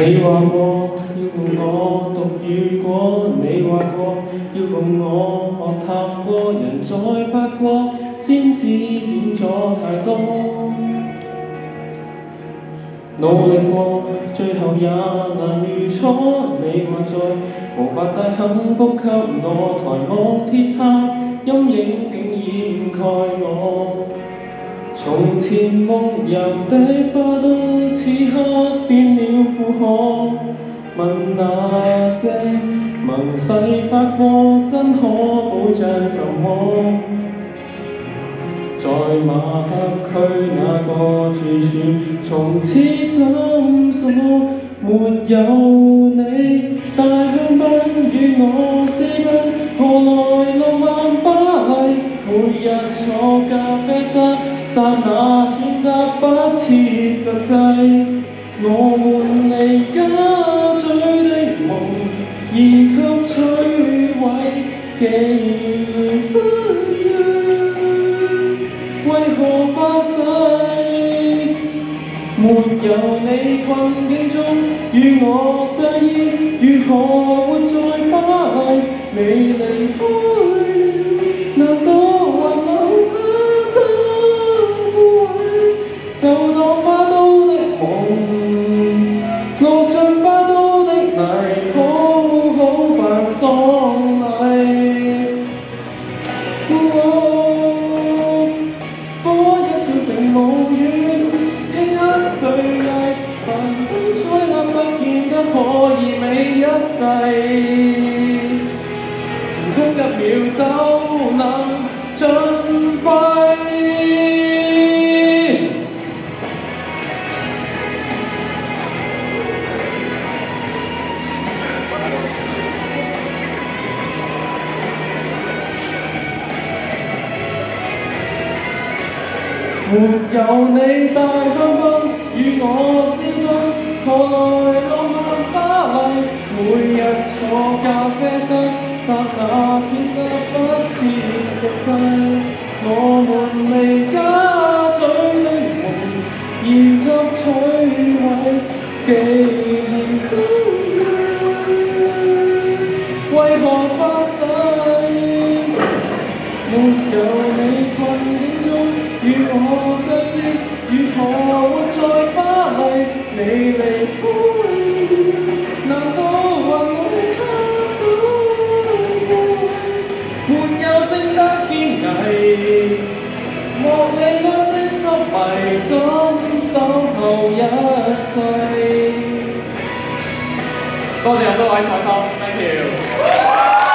你話過要共我讀語過，你話過要共我學習過，人在發過，先知險咗太多。努力過，最後也難預測。你還在無法帶幸福給我，台幕鐵塔陰影竟掩蓋我。從前夢遊的花都此刻變了負荷，問那些盟誓發過，真可保障什麼？在馬克區那個住處，從此深鎖，沒有你，大香檳與我私奔，何來浪漫巴黎？每日坐咖啡室，剎那顯得不切實際。我們離家追的夢，已給摧毀，既然失約，為何發誓？沒有你困境中與我相依，如何活在巴黎？你離開了，難道還留下得枯萎？就當花都的夢，落進花都的泥，好好辦喪禮。火一燒成無語，拼刻碎藝，凡燈彩那不見得可以美一世。成功一秒就能盡廢。沒有你大香檳與我私奔，何來浪漫巴黎？每日坐咖啡室，剎那顯得不切實際。我們離家追的夢，已給摧毀，既然失約，為何發誓？沒有你困境中與我相依，如何活在巴黎？你離開了，難道還留下得枯萎？沒有證得堅毅，莫理愛惜執迷，怎守候一世？多謝咁多位彩心 ，thank you。